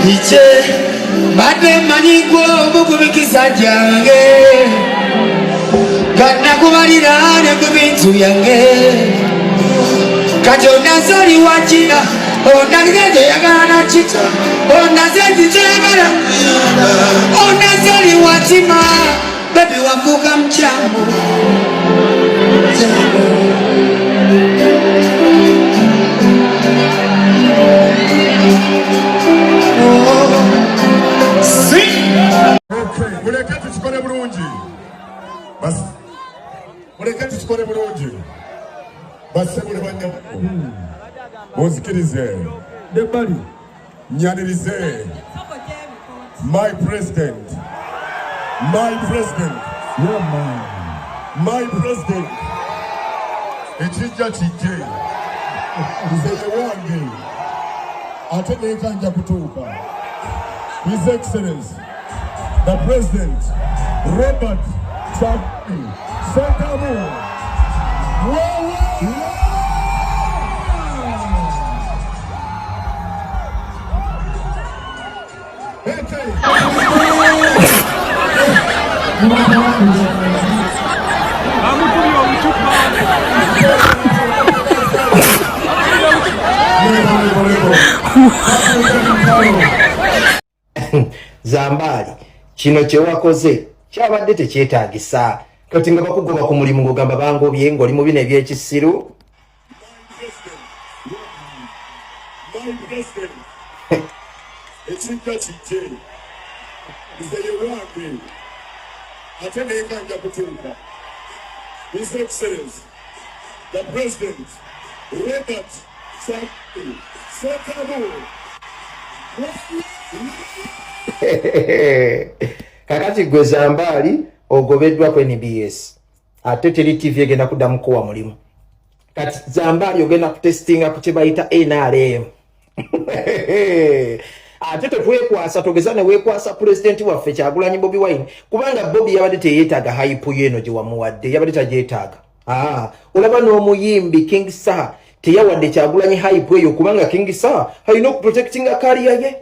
Iche Bade manigwo mukubikisa jange Gana kumarira ne kubintu yange Kati onazali wachina Onazali yagana chita Onazali chagana Onazali wachima Baby wakuka mchambo Mulekati tukole bulungi. Bas. Mulekati tukole bulungi. Bas buli banya. Muzikirize. Debali. Nyanirize. My president. My president. Yeah, man. My president. Echija chije. Mzee wangu. Atende kanja kutuka. His Excellency the President, Robert Zambali, Sakamu. Zambali kino kyewakoze kyabadde tekyetaagisa kati nga bakugoba ku mulimu ng'ogamba bangobye ng'oli mu bino ebyekisiru. His Excellency, the President, Robert Zambali, Sakamu. Kakati gwe Zambali ogobeddwa ku NBS ate teri TV egenda kuddamu kuwa mulimu. Kati Zambali ogenda kutestinga ku kye bayita NRM. Ate tetwekwasa togeza ne weekwasa President waffe Kyagulanyi Bobiwine kubanga Bobi yabadde teyeetaaga hype yeno gye wamuwadde yabadde tagyetaaga. Olaba n'omuyimbi King Saha teyawadde Kyagulanyi hype eyo kubanga King Saha alina okuprotectinga career ye.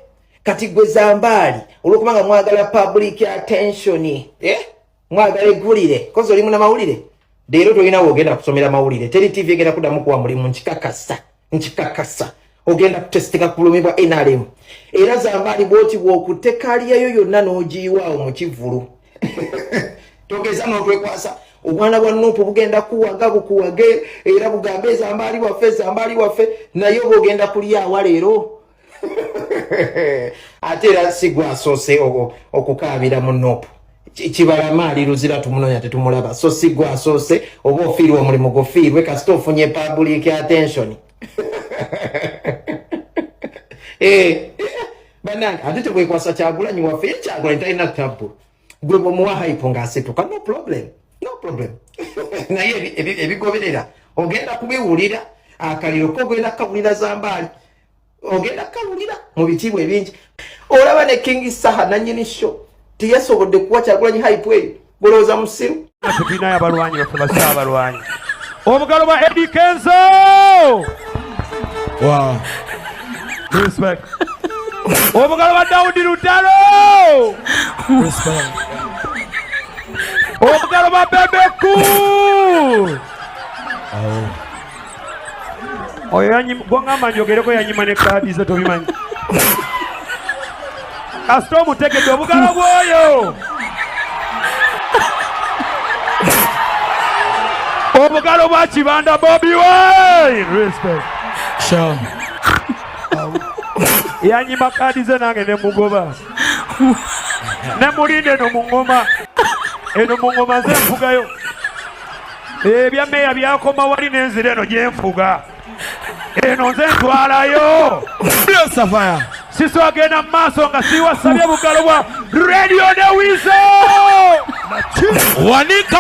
Kati gwe Zambali olwokubanga mwagala public attention mwagala eggulire kozi oli muna mawulire leero tolina wogenda kusomera mawulire teri TV egenda kuddamu kuwa mulimu nkikakasa ogenda kutestinga ku bulumi bwa NRM era Zambali bwoti bw'okutte kaliyayo yonna n'ogiyiwaawo mu kivulu togeza n'otwekwasa obwana bwa Nuupu bugenda kuwaga bukuwage era bugambe Zambali waffe naye bw'ogenda kulyawa leero ate era sigwa asoose okukaabira mu Nuupu kibala maali luzira tumunonya tetumulaba so sigwa asoose oba ofiirwa omulimu gufiirwe kasita ofunye public attention. Banange ate tebwekwasa Kyagulanyi waffe Kyagulanyi talina tabu gwe bw'omuwa hype ng'asituka no problem naye ebigoberera ogenda kubiwulira akaliro kogenda kawulira Zambali ogenda kawulira mu bitiibwa ebingi olaba ne King Saha nannyini show teyasobodde kuwa Kyagulanyi hype eyo golooza musiru tubinayo abalwanyi baffe basa abalwanyi omugalo bwa Eddie Kenzo. Wow. Respect. Omugalo bwa Daudi Lutalo. Respect. Omugalo bwa Bebeku. Oyo yanyima gwangamba njogereko yanyima ne kadi ze tobimanyi. Kasito omutegedde obugalo bwoyo. Omugalo bwa Kibanda Bobiwine. Respect. Sure. Yanyima kadi ze nange ne mugoba. Ne mulinde no mungoma. Eno mungoma ze mfugayo. Ebya meya byakoma wali n'enzira eno gye nfuga. Eno nze ntwalayo. Safaya. Siso agenda mu maaso nga siwasabye bugalo bwa Radio ne Wizo. Wanika